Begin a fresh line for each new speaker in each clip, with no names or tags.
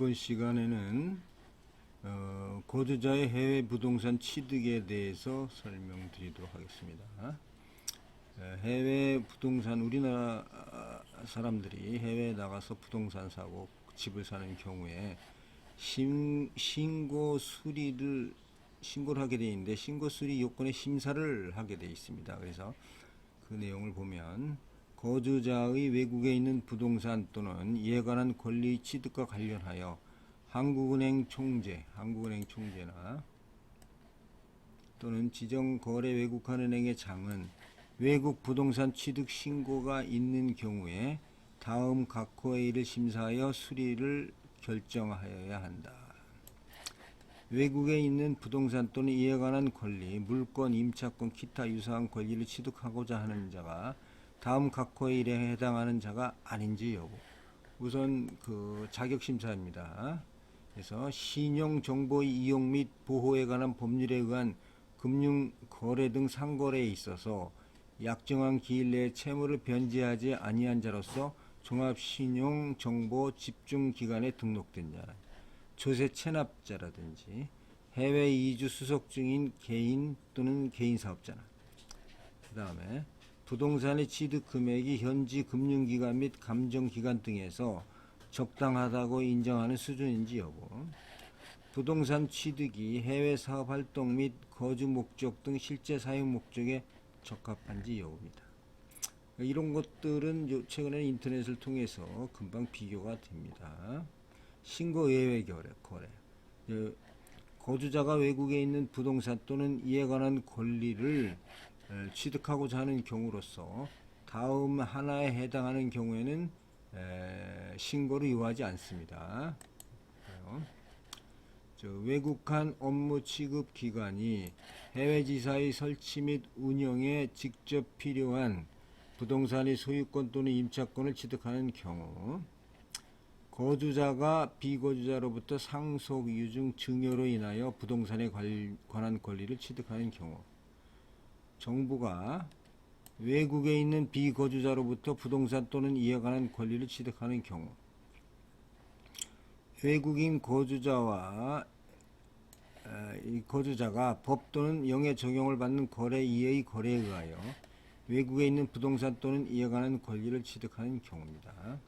이번 시간에는 거주자의 해외 부동산 취득에 대해서 설명드리도록 하겠습니다. 해외 부동산, 우리나라 사람들이 해외에 나가서 부동산 사고 집을 사는 경우에 신고를 하게 되어 있는데, 신고 수리 요건의 심사를 하게 되어 있습니다. 그래서 그 내용을 보면, 거주자의 외국에 있는 부동산 또는 이에 관한 권리 취득과 관련하여 한국은행 총재나 또는 지정 거래 외국한 은행의 장은 외국 부동산 취득 신고가 있는 경우에 다음 각 호의를 심사하여 수리를 결정하여야 한다. 외국에 있는 부동산 또는 이에 관한 권리, 물권, 임차권, 기타 유사한 권리를 취득하고자 하는 자가 다음 각 호의에 해당하는 자가 아닌지 여부. 우선 그 자격심사입니다. 그래서 신용정보 이용 및 보호에 관한 법률에 의한 금융거래 등 상거래에 있어서 약정한 기일 내에 채무를 변제하지 아니한 자로서 종합신용정보 집중기관에 등록된 자, 조세 체납자라든지 해외 이주 수속 중인 개인 또는 개인사업자나, 그 다음에 부동산의 취득 금액이 현지 금융기관 및 감정기관 등에서 적당하다고 인정하는 수준인지 여부, 부동산 취득이 해외 사업 활동 및 거주 목적 등 실제 사용 목적에 적합한지 여부입니다. 이런 것들은 최근에 인터넷을 통해서 금방 비교가 됩니다. 신고 예외 거래, 거주자가 외국에 있는 부동산 또는 이에 관한 권리를 취득하고자 하는 경우로서 다음 하나에 해당하는 경우에는 신고를 요하지 않습니다. 외국한 업무 취급 기관이 해외 지사의 설치 및 운영에 직접 필요한 부동산의 소유권 또는 임차권을 취득하는 경우, 거주자가 비거주자로부터 상속, 유증, 증여로 인하여 부동산에 관한 권리를 취득하는 경우, 정부가 외국에 있는 비거주자로부터 부동산 또는 이에 관한 권리를 취득하는 경우, 외국인 거주자가 법 또는 영의 적용을 받는 거래 이의 거래에 의하여 외국에 있는 부동산 또는 이에 관한 권리를 취득하는 경우입니다.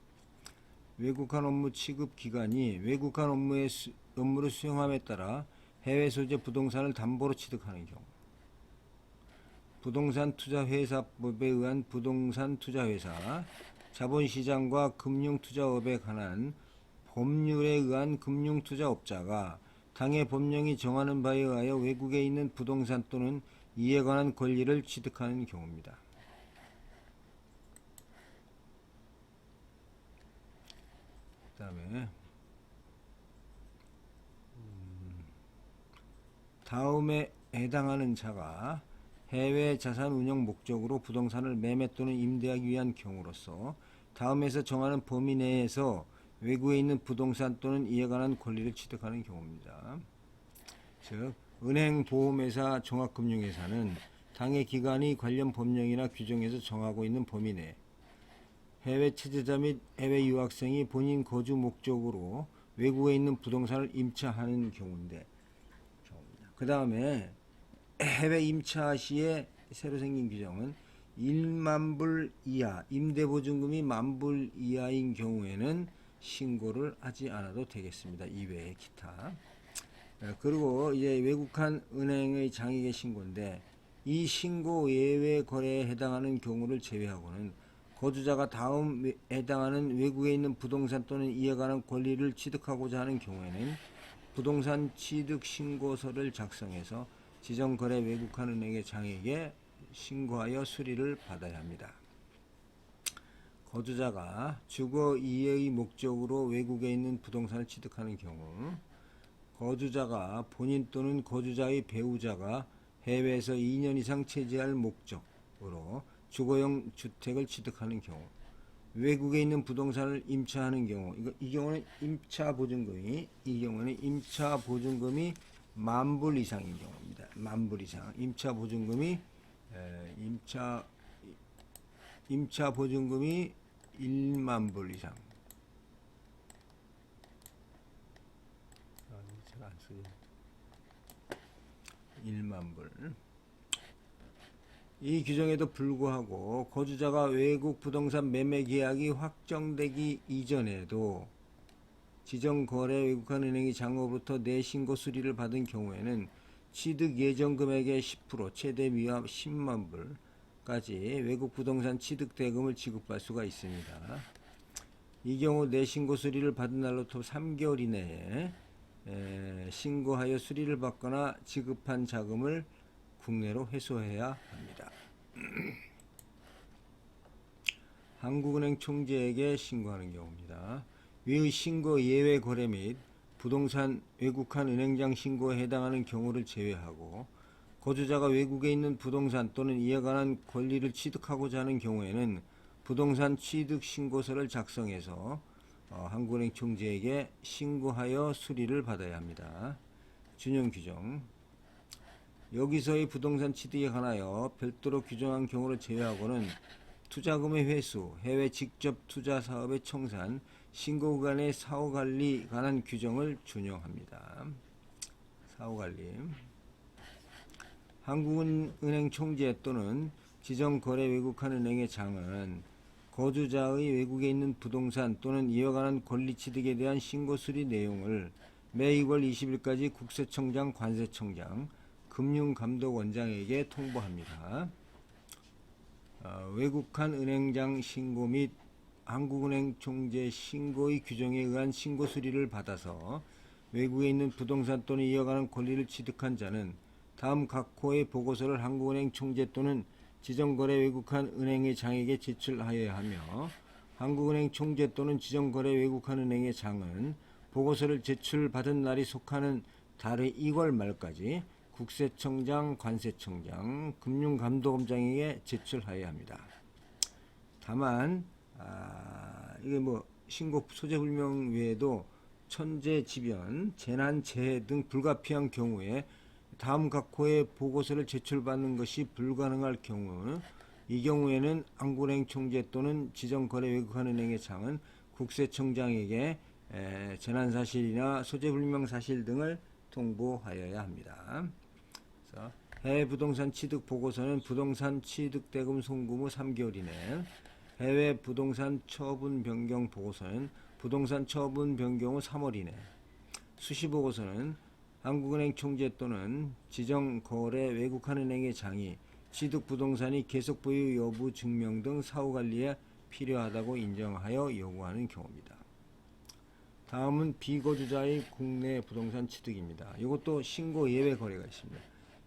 외국한 업무 취급 기관이 외국한 업무를 수행함에 따라 해외 소재 부동산을 담보로 취득하는 경우, 부동산 투자회사법에 의한 부동산 투자회사, 자본시장과 금융투자업에 관한 법률에 의한 금융투자업자가 당해 법령이 정하는 바에 의하여 외국에 있는 부동산 또는 이에 관한 권리를 취득하는 경우입니다. 그 다음에 다음에 해당하는 자가 해외 자산 운영 목적으로 부동산을 매매 또는 임대하기 위한 경우로서 다음에서 정하는 범위 내에서 외국에 있는 부동산 또는 이에 관한 권리를 취득하는 경우입니다. 즉, 은행, 보험회사, 종합금융회사는 당해 기관이 관련 법령이나 규정에서 정하고 있는 범위 내 해외 체제자 및 해외 유학생이 본인 거주 목적으로 외국에 있는 부동산을 임차하는 경우인데, 그 다음에 해외 임차 시에 새로 생긴 규정은 1만 불 이하, 임대보증금이 10,000불 이하인 경우에는 신고를 하지 않아도 되겠습니다. 이외에 기타. 그리고 이제 외국한 은행의 장액의 신고인데, 이 신고 예외 거래에 해당하는 경우를 제외하고는 거주자가 다음 해당하는 외국에 있는 부동산 또는 이에 관한 권리를 취득하고자 하는 경우에는 부동산 취득 신고서를 작성해서 지정거래 외국한 은행의 장에게 신고하여 수리를 받아야 합니다. 거주자가 주거 이해의 목적으로 외국에 있는 부동산을 취득하는 경우, 거주자가 본인 또는 거주자의 배우자가 해외에서 2년 이상 체제할 목적으로 주거용 주택을 취득하는 경우, 외국에 있는 부동산을 임차하는 경우, 이 경우는 임차 보증금이 10,000불 이상인 경우입니다. 10,000불 이상. 임차 보증금이 10,000불 이상. 제가 안 쓰죠. 1만 불. 이 규정에도 불구하고 거주자가 외국 부동산 매매 계약이 확정되기 이전에도 지정거래 외국한 은행의 장으로부터 내신고 수리를 받은 경우에는 취득 예정 금액의 10% 최대 미화 10만 불까지 외국 부동산 취득 대금을 지급할 수가 있습니다. 이 경우 내신고 수리를 받은 날로부터 3개월 이내에 신고하여 수리를 받거나 지급한 자금을 국내로 회수해야 합니다. 한국은행 총재에게 신고하는 경우입니다. 위의 신고 예외 거래 및 부동산 외국한 은행장 신고에 해당하는 경우를 제외하고 거주자가 외국에 있는 부동산 또는 이에 관한 권리를 취득하고자 하는 경우에는 부동산 취득 신고서를 작성해서 한국은행 총재에게 신고하여 수리를 받아야 합니다. 준용 규정. 여기서의 부동산 취득에 관하여 별도로 규정한 경우를 제외하고는 투자금의 회수, 해외 직접 투자 사업의 청산, 신고 기간의 사후관리 관한 규정을 준용합니다. 사후관리. 한국은행 총재 또는 지정거래 외국한 은행의 장은 거주자의 외국에 있는 부동산 또는 이와 관한 권리 취득에 대한 신고 수리 내용을 매 2월 20일까지 국세청장, 관세청장, 금융감독원장에게 통보합니다. 외국한 은행장 신고 및 한국은행 총재 신고의 규정에 의한 신고 수리를 받아서 외국에 있는 부동산 또는 이와 관한 권리를 취득한 자는 다음 각 호의 보고서를 한국은행 총재 또는 지정거래 외국한 은행의 장에게 제출하여야 하며 한국은행 총재 또는 지정거래 외국한 은행의 장은 보고서를 제출받은 날이 속하는 달의 2월 말까지 국세청장, 관세청장, 금융감독원장에게 제출하여야 합니다. 다만 이게 신고 소재불명 외에도 천재지변, 재난재해 등 불가피한 경우에 다음 각 호의 보고서를 제출받는 것이 불가능할 경우 이 경우에는 한국은행 총재 또는 지정거래 외국한 은행의 장은 국세청장에게 재난사실이나 소재불명 사실 등을 통보하여야 합니다. 그래서 해외 부동산 취득 보고서는 부동산 취득 대금 송금 후 3개월 이내, 해외 부동산 처분 변경 보고서는 부동산 처분 변경 후 3월 이내, 수시 보고서는 한국은행 총재 또는 지정거래 외국한 은행의 장이 취득 부동산이 계속 보유 여부 증명 등 사후관리에 필요하다고 인정하여 요구하는 경우입니다. 다음은 비거주자의 국내 부동산 취득입니다. 이것도 신고 예외 거래가 있습니다.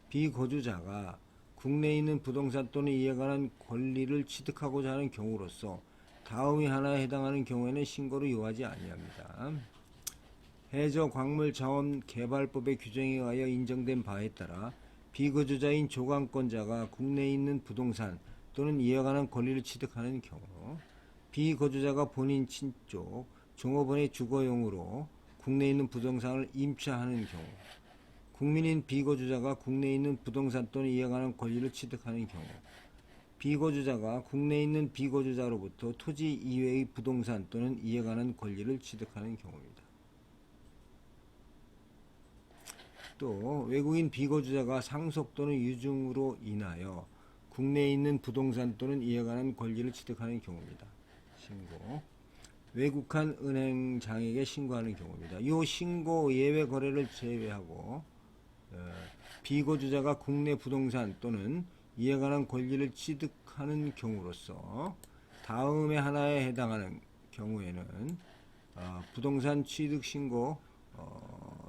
비거주자가 국내에 있는 부동산 또는 이에 관한 권리를 취득하고자 하는 경우로서 다음이 하나에 해당하는 경우에는 신고를 요하지 아니합니다. 해저광물자원개발법의 규정에 의하여 인정된 바에 따라 비거주자인 조강권자가 국내에 있는 부동산 또는 이에 관한 권리를 취득하는 경우, 비거주자가 본인 친족, 종업원의 주거용으로 국내에 있는 부동산을 임차하는 경우, 국민인 비거주자가 국내에 있는 부동산 또는 이에 관한 권리를 취득하는 경우, 비거주자가 국내에 있는 비거주자로부터 토지 이외의 부동산 또는 이에 관한 권리를 취득하는 경우입니다. 또 외국인 비거주자가 상속 또는 유증으로 인하여 국내에 있는 부동산 또는 이에 관한 권리를 취득하는 경우입니다. 신고. 외국한 은행장에게 신고하는 경우입니다. 이 신고 예외 거래를 제외하고 비거주자가 국내 부동산 또는 이에 관한 권리를 취득하는 경우로서 다음의 하나에 해당하는 경우에는 부동산 취득 신고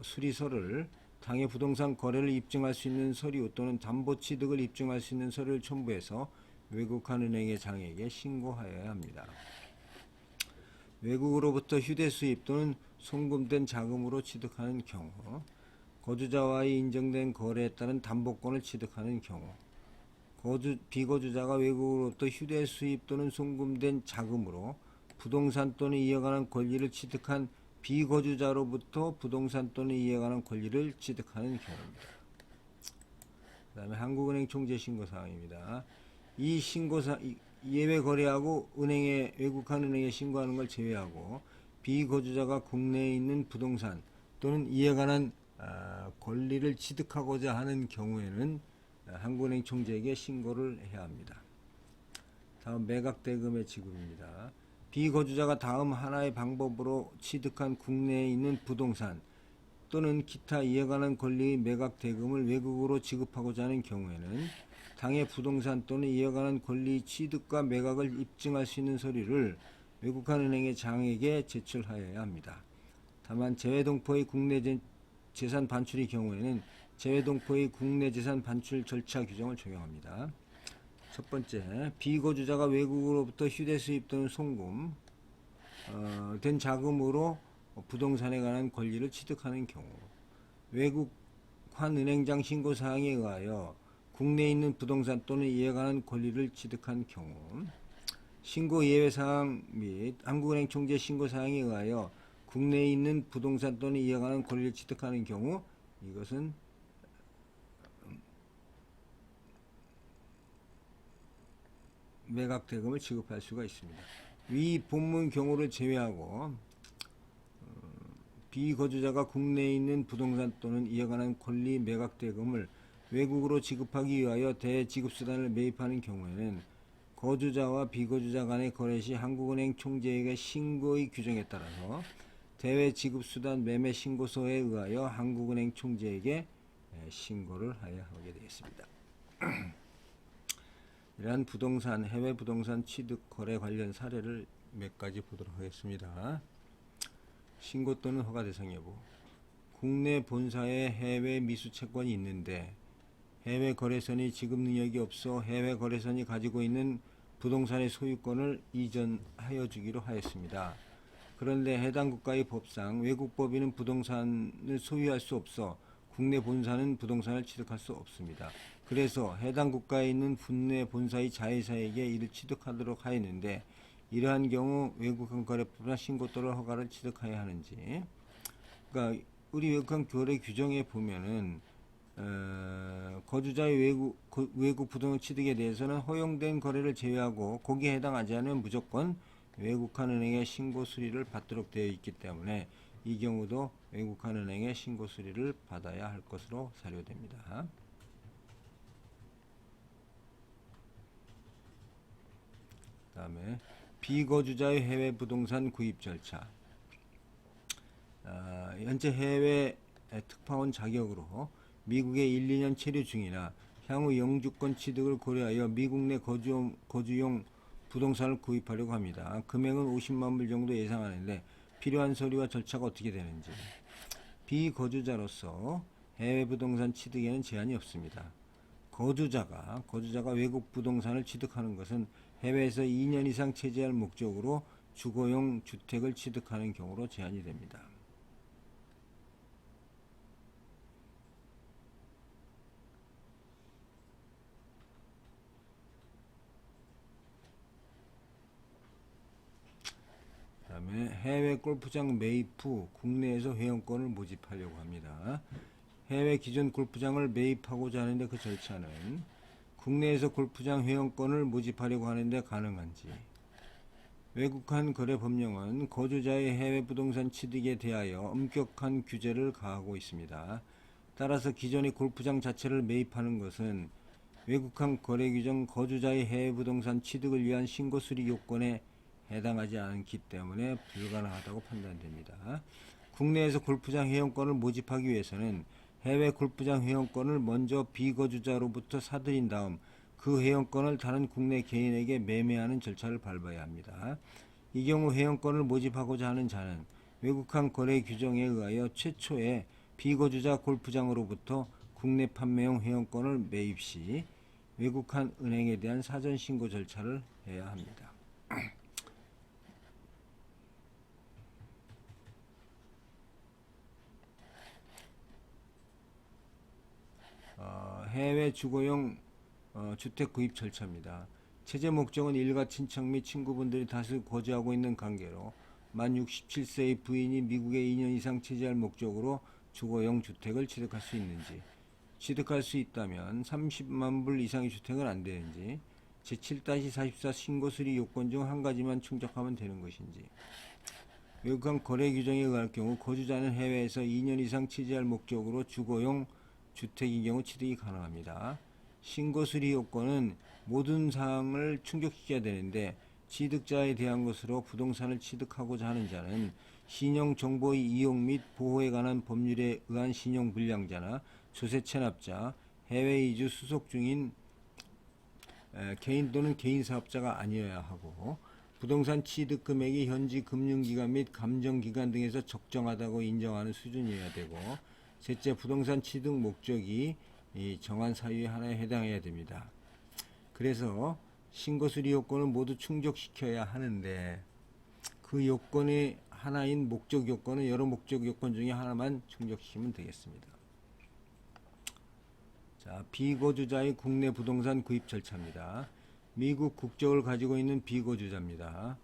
수리서를 당해 부동산 거래를 입증할 수 있는 서류 또는 담보 취득을 입증할 수 있는 서류를 첨부해서 외국한 은행의 장에게 신고하여야 합니다. 외국으로부터 휴대 수입 또는 송금된 자금으로 취득하는 경우, 거주자와의 인정된 거래에 따른 담보권을 취득하는 경우, 비거주자가 외국으로부터 휴대 수입 또는 송금된 자금으로 부동산 또는 이에 관한 권리를 취득한 비거주자로부터 부동산 또는 이에 관한 권리를 취득하는 경우입니다. 그 다음에 한국은행 총재 신고사항입니다. 이 예외 거래하고 은행에 외국한 은행에 신고하는 걸 제외하고 비거주자가 국내에 있는 부동산 또는 이에 관한 권리를 취득하고자 하는 경우에는 한국은행 총재에게 신고를 해야 합니다. 다음 매각대금의 지급입니다. 비거주자가 다음 하나의 방법으로 취득한 국내에 있는 부동산 또는 기타 이에 관한 권리의 매각대금을 외국으로 지급하고자 하는 경우에는 당해 부동산 또는 이에 관한 권리 취득과 매각을 입증할 수 있는 서류를 외국한 은행의 장에게 제출하여야 합니다. 다만 재외동포의 국내 재산 반출의 경우에는 재외동포의 국내 재산 반출 절차 규정을 적용합니다. 첫 번째, 비거주자가 외국으로부터 휴대 수입 또는 송금 된 자금으로 부동산에 관한 권리를 취득하는 경우, 외국환 은행장 신고 사항에 의하여 국내에 있는 부동산 또는 이에 관한 권리를 취득한 경우, 신고 예외 사항 및 한국은행 총재 신고 사항에 의하여 국내에 있는 부동산 또는 이에 관한 권리를 취득하는 경우, 이것은 매각대금을 지급할 수가 있습니다. 위 본문 경우를 제외하고 비거주자가 국내에 있는 부동산 또는 이에 관한 권리 매각대금을 외국으로 지급하기 위하여 대지급수단을 매입하는 경우에는 거주자와 비거주자 간의 거래 시 한국은행 총재에게 신고의 규정에 따라서 대외지급수단 매매신고서에 의하여 한국은행 총재에게 신고를 하여야 하게 되겠습니다. 이러한 부동산, 해외 부동산 취득 거래 관련 사례를 몇 가지 보도록 하겠습니다. 신고 또는 허가 대상 여부. 국내 본사에 해외 미수 채권이 있는데 해외 거래선이 지급 능력이 없어 해외 거래선이 가지고 있는 부동산의 소유권을 이전하여 주기로 하였습니다. 그런데 해당 국가의 법상 외국 법인은 부동산을 소유할 수 없어 국내 본사는 부동산을 취득할 수 없습니다. 그래서 해당 국가에 있는 국내 본사의 자회사에게 이를 취득하도록 하였는데 이러한 경우 외국한 거래법이나 신고 또는 허가를 취득해야 하는지. 그러니까 우리 외국한 거래 규정에 보면은 거주자의 외국 부동산 취득에 대해서는 허용된 거래를 제외하고 거기에 해당하지 않으면 무조건 외국한 은행의 신고 수리를 받도록 되어 있기 때문에 이 경우도 외국한 은행의 신고 수리를 받아야 할 것으로 사료됩니다. 다음에 비거주자의 해외 부동산 구입 절차. 현재 해외 특파원 자격으로 미국에 1, 2년 체류 중이나 향후 영주권 취득을 고려하여 미국 내 거주용 부동산을 구입하려고 합니다. 금액은 50만 불 정도 예상하는데 필요한 서류와 절차가 어떻게 되는지. 비거주자로서 해외 부동산 취득에는 제한이 없습니다. 거주자가 외국 부동산을 취득하는 것은 해외에서 2년 이상 체제할 목적으로 주거용 주택을 취득하는 경우로 제한이 됩니다. 다음에 해외 골프장 매입 후 국내에서 회원권을 모집하려고 합니다. 해외 기존 골프장을 매입하고자 하는데 그 절차는 국내에서 골프장 회원권을 모집하려고 하는데 가능한지. 외국한 거래 법령은 거주자의 해외 부동산 취득에 대하여 엄격한 규제를 가하고 있습니다. 따라서 기존의 골프장 자체를 매입하는 것은 외국한 거래 규정 거주자의 해외 부동산 취득을 위한 신고 수리 요건에 해당하지 않기 때문에 불가능하다고 판단됩니다. 국내에서 골프장 회원권을 모집하기 위해서는 해외 골프장 회원권을 먼저 비거주자로부터 사들인 다음 그 회원권을 다른 국내 개인에게 매매하는 절차를 밟아야 합니다. 이 경우 회원권을 모집하고자 하는 자는 외국한 거래 규정에 의하여 최초에 비거주자 골프장으로부터 국내 판매용 회원권을 매입 시 외국한 은행에 대한 사전 신고 절차를 해야 합니다. 해외 주거용 주택 구입 절차입니다. 체제 목적은 일가 친척 및 친구분들이 다수 거주하고 있는 관계로 만 67세의 부인이 미국에 2년 이상 체제할 목적으로 주거용 주택을 취득할 수 있는지, 취득할 수 있다면 30만 불 이상의 주택은 안 되는지, 제7-44 신고 수리 요건 중 한 가지만 충족하면 되는 것인지. 외국한 거래 규정에 의할 경우 거주자는 해외에서 2년 이상 체지할 목적으로 주거용 주택인 경우 취득이 가능합니다. 신고 수리 요건은 모든 사항을 충족시켜야 되는데 취득자에 대한 것으로 부동산을 취득하고자 하는 자는 신용정보의 이용 및 보호에 관한 법률에 의한 신용불량자나 조세 체납자, 해외 이주 수속 중인 개인 또는 개인사업자가 아니어야 하고 부동산 취득 금액이 현지 금융기관 및 감정기관 등에서 적정하다고 인정하는 수준이어야 되고 셋째, 부동산 취득 목적이 정한 사유의 하나에 해당해야 됩니다. 그래서 신고수리 요건을 모두 충족시켜야 하는데 그 요건의 하나인 목적 요건은 여러 목적 요건 중에 하나만 충족시키면 되겠습니다. 자, 비거주자의 국내 부동산 구입 절차입니다. 미국 국적을 가지고 있는 비거주자입니다.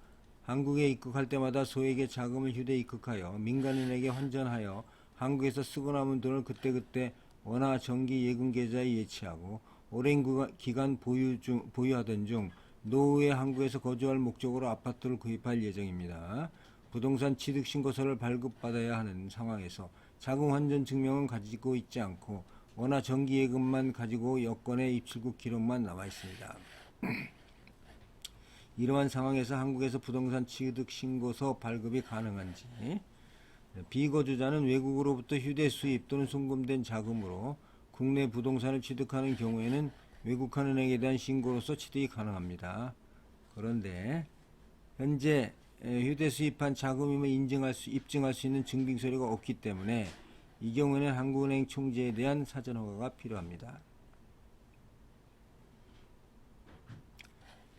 한국에 입국할 때마다 소액의 자금을 휴대 입국하여 민간인에게 환전하여 한국에서 쓰고 남은 돈을 그때그때 원화 정기 예금 계좌에 예치하고 오랜 기간 보유하던 중 노후에 한국에서 거주할 목적으로 아파트를 구입할 예정입니다. 부동산 취득 신고서를 발급받아야 하는 상황에서 자금 환전 증명은 가지고 있지 않고 원화 정기 예금만 가지고 여권의 입출국 기록만 남아 있습니다. 이러한 상황에서 한국에서 부동산 취득 신고서 발급이 가능한지, 비거주자는 외국으로부터 휴대 수입 또는 송금된 자금으로 국내 부동산을 취득하는 경우에는 외국한 은행에 대한 신고로서 취득이 가능합니다. 그런데 현재 휴대 수입한 자금임을 입증할 수 있는 증빙서류가 없기 때문에 이 경우에는 한국은행 총재에 대한 사전 허가가 필요합니다.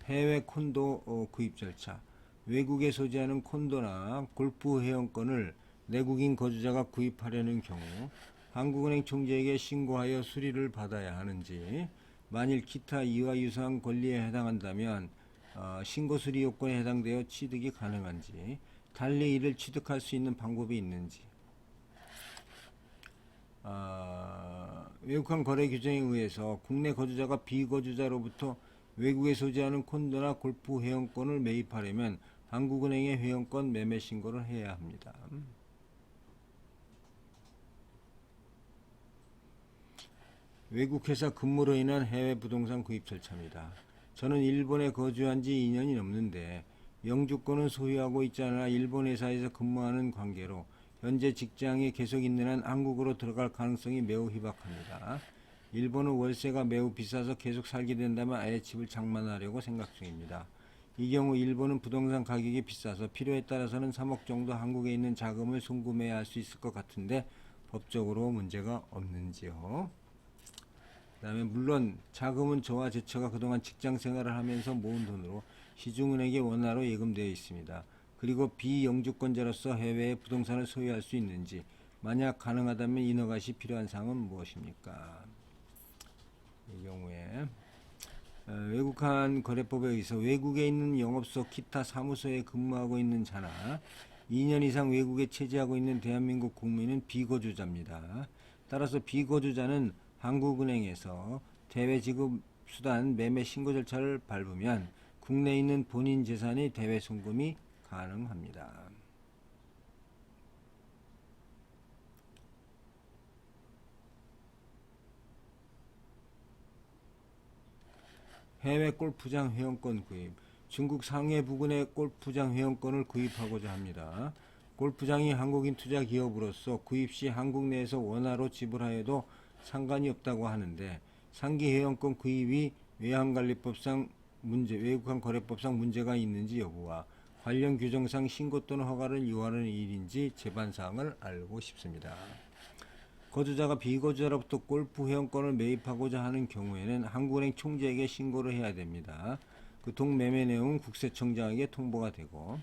해외 콘도 구입 절차. 외국에 소지하는 콘도나 골프 회원권을 내국인 거주자가 구입하려는 경우 한국은행 총재에게 신고하여 수리를 받아야 하는지, 만일 기타 이와 유사한 권리에 해당한다면 신고 수리 요건에 해당되어 취득이 가능한지, 달리 이를 취득할 수 있는 방법이 있는지, 외국한 거래 규정에 의해서 국내 거주자가 비거주자로부터 외국에 소지하는 콘도나 골프 회원권을 매입하려면 한국은행에 회원권 매매 신고를 해야 합니다. 외국 회사 근무로 인한 해외 부동산 구입 절차입니다. 저는 일본에 거주한 지 2년이 넘는데 영주권은 소유하고 있지 않아 일본 회사에서 근무하는 관계로 현재 직장에 계속 있는 한 한국으로 들어갈 가능성이 매우 희박합니다. 일본은 월세가 매우 비싸서 계속 살게 된다면 아예 집을 장만하려고 생각 중입니다. 이 경우 일본은 부동산 가격이 비싸서 필요에 따라서는 3억 정도 한국에 있는 자금을 송금해야 할 수 있을 것 같은데 법적으로 문제가 없는지요? 그 다음에 물론 자금은 저와 제 처가 그동안 직장 생활을 하면서 모은 돈으로 시중은행에 원화로 예금되어 있습니다. 그리고 비영주권자로서 해외에 부동산을 소유할 수 있는지, 만약 가능하다면 인허가시 필요한 사항은 무엇입니까? 이 경우에 외국한 거래법에 의해서 외국에 있는 영업소 기타 사무소에 근무하고 있는 자나 2년 이상 외국에 체지하고 있는 대한민국 국민은 비거주자입니다. 따라서 비거주자는 한국은행에서 대외 지급 수단 매매 신고 절차를 밟으면 국내에 있는 본인 재산의 대외 송금이 가능합니다. 해외 골프장 회원권 구입. 중국 상해 부근의 골프장 회원권을 구입하고자 합니다. 골프장이 한국인 투자 기업으로서 구입 시 한국 내에서 원화로 지불하여도 상관이 없다고 하는데 상기 회원권 구입이 외환관리법상 외국한 거래법상 문제가 있는지 여부와 관련 규정상 신고 또는 허가를 요하는 일인지 제반 사항을 알고 싶습니다. 거주자가 비거주자로부터 골프 회원권을 매입하고자 하는 경우에는 한국은행 총재에게 신고를 해야 됩니다. 그 동매매 내용은 국세청장에게 통보가 되고,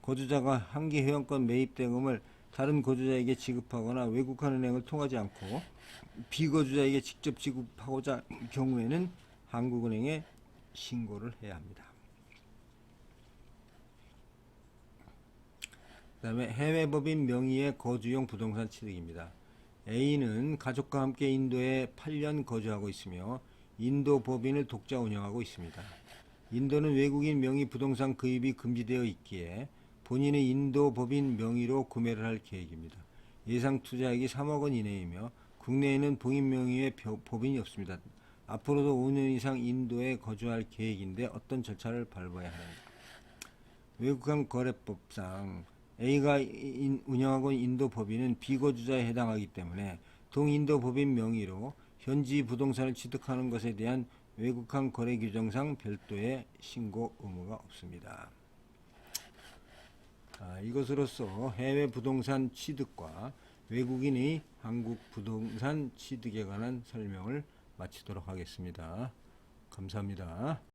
거주자가 한기 회원권 매입 대금을 다른 거주자에게 지급하거나 외국한 은행을 통하지 않고 비거주자에게 직접 지급하고자 하는 경우에는 한국은행에 신고를 해야 합니다. 그 다음에 해외법인 명의의 거주용 부동산 취득입니다. A는 가족과 함께 인도에 8년 거주하고 있으며 인도 법인을 독자 운영하고 있습니다. 인도는 외국인 명의 부동산 구입이 금지되어 있기에 본인의 인도 법인 명의로 구매를 할 계획입니다. 예상 투자액이 3억 원 이내이며 국내에는 본인 명의의 법인이 없습니다. 앞으로도 5년 이상 인도에 거주할 계획인데 어떤 절차를 밟아야 하는가? 외국간 거래법상 A가 운영하고 있는 인도 법인은 비거주자에 해당하기 때문에 동인도 법인 명의로 현지 부동산을 취득하는 것에 대한 외국간 거래 규정상 별도의 신고 의무가 없습니다. 이것으로써 해외 부동산 취득과 외국인의 한국 부동산 취득에 관한 설명을 마치도록 하겠습니다. 감사합니다.